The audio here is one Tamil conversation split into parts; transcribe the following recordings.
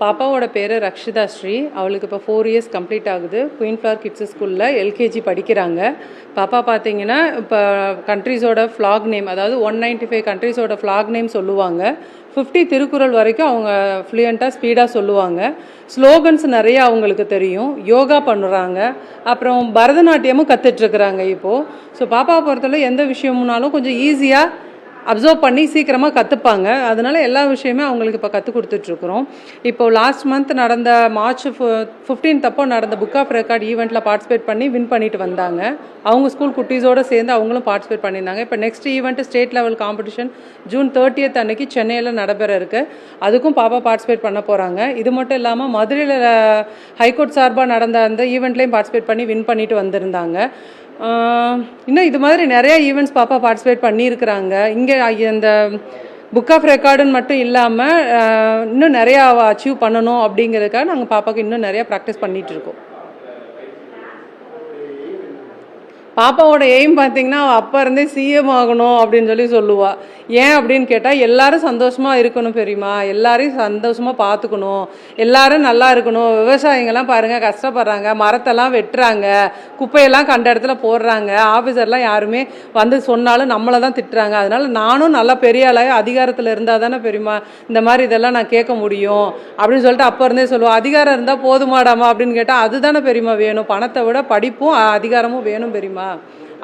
பாப்பாவோட பேர் ரக்ஷிதா ஸ்ரீ. அவளுக்கு இப்போ 4 இயர்ஸ் கம்ப்ளீட் ஆகுது. குயின் ஃப்ளவர் கிட்ஸ் ஸ்கூலில் எல்கேஜி படிக்கிறாங்க. பாப்பா பார்த்தீங்கன்னா இப்போ கண்ட்ரீஸோட ஃப்ளாக் நேம், அதாவது 195 கண்ட்ரீஸோட ஃப்ளாக் நேம் சொல்லுவாங்க. 50 திருக்குறள் வரைக்கும் அவங்க ஃப்ளூயண்ட்டாக ஸ்பீடாக சொல்லுவாங்க. ஸ்லோகன்ஸ் நிறையா அவங்களுக்கு தெரியும். யோகா பண்ணுறாங்க. அப்புறம் பரதநாட்டியமும் கற்றுட்ருக்குறாங்க இப்போது. ஸோ பாப்பாவை பொறுத்தவரை எந்த விஷயம்னாலும் கொஞ்சம் ஈஸியாக அப்சர்வ் பண்ணி சீக்கிரமாக கற்றுப்பாங்க. அதனால் எல்லா விஷயமே அவங்களுக்கு இப்போ கற்றுக் கொடுத்துட்ருக்குறோம். இப்போது லாஸ்ட் மந்த் நடந்த மார்ச் 15 அப்போ நடந்த புக் ஆஃப் ரெக்கார்ட் ஈவெண்ட்டில் பார்ட்டிசிபேட் பண்ணி வின் பண்ணிட்டு வந்தாங்க. அவங்க ஸ்கூல் குட்டீஸோடு சேர்ந்து அவங்களும் பார்ட்டிசிபேட் பண்ணியிருந்தாங்க. இப்போ next event state level competition June 30 அன்னைக்கு சென்னையில் நடைபெற இருக்குது. அதுக்கும் பாப்பா பார்ட்டிசிபேட் பண்ண போகிறாங்க. இது மட்டும் இல்லாமல் மதுரையில் ஹைகோர்ட் சார்பாக நடந்த அந்த ஈவெண்ட்லேயும் பார்ட்டிசிபேட் பண்ணி வின் பண்ணிட்டு வந்திருந்தாங்க. இன்னும் இது மாதிரி நிறையா ஈவெண்ட்ஸ் பாப்பா பார்ட்டிசிபேட் பண்ணியிருக்கிறாங்க. இங்கே இந்த புக் ஆஃப் ரெக்கார்டுன்னு மட்டும் இல்லாமல் இன்னும் நிறையா அச்சீவ் பண்ணணும் அப்படிங்கிறதுக்காக நாங்கள் பாப்பாவுக்கு இன்னும் நிறையா ப்ராக்டிஸ் பண்ணிகிட்ருக்கோம். பாப்பாவோட எய்ம் பார்த்தீங்கன்னா அப்போ இருந்தே சிஎம் ஆகணும் அப்படின்னு சொல்லுவாள். ஏன் அப்படின்னு கேட்டால் எல்லாரும் சந்தோஷமாக இருக்கணும் பெரியமா, எல்லாரையும் சந்தோஷமாக பார்த்துக்கணும், எல்லாரும் நல்லா இருக்கணும். விவசாயிங்கெல்லாம் பாருங்கள் கஷ்டப்படுறாங்க, மரத்தெல்லாம் வெட்டுறாங்க, குப்பையெல்லாம் கண்ட இடத்துல போடுறாங்க, ஆஃபீஸர்லாம் யாருமே வந்து சொன்னாலும் நம்மளை தான் திட்டுறாங்க. அதனால் நானும் நல்லா பெரிய ஆளாக அதிகாரத்தில் இருந்தால் தானே பெரியமா இந்த மாதிரி இதெல்லாம் நான் கேட்க முடியும் அப்படின்னு சொல்லிட்டு அப்போ இருந்தே சொல்லுவோம். அதிகாரம் இருந்தால் போதுமாடாமா அப்படின்னு கேட்டால் அதுதானே பெரியமா வேணும், பணத்தை விட படிப்பும் அதிகாரமும் வேணும் பெரியமா.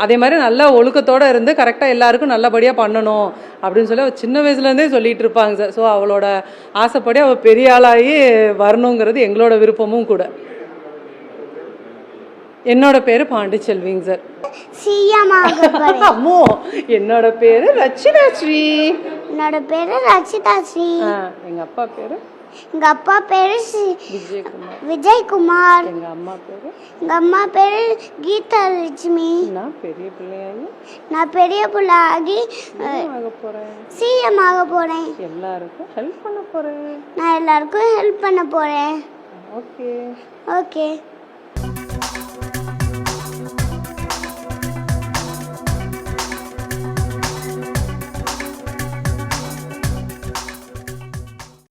அதே மாதிரி நல்ல ஒழுக்கத்தோடு இருந்து கரெக்டாக எல்லாருக்கும் நல்லபடியாக பண்ணணும் அப்படின்னு சொல்லி அவள் சின்ன வயசுலேருந்தே சொல்லிகிட்டு இருப்பாங்க சார். ஸோ அவளோட ஆசைப்படி அவள் பெரிய ஆளாகி வரணுங்கிறது எங்களோட விருப்பமும் கூட. என்னோட பேர் பாண்டிச்செல்விங்க சார். அம்மோ என்னோட பேரு ரச்சிதா ஸ்ரீ. என்னோட பேரு ரச்சிதா ஸ்ரீ. எங்கள் அப்பா பேரு விஜயகுமார். எங்க அம்மா பேரு கீதா லட்சுமி. நான் பெரிய பிள்ளையாகி சிஎம் ஆக போறேன். எல்லாருக்கும் ஹெல்ப் பண்ண போறேன். நான் எல்லாருக்கும் ஹெல்ப் பண்ண போறேன். Okay okay.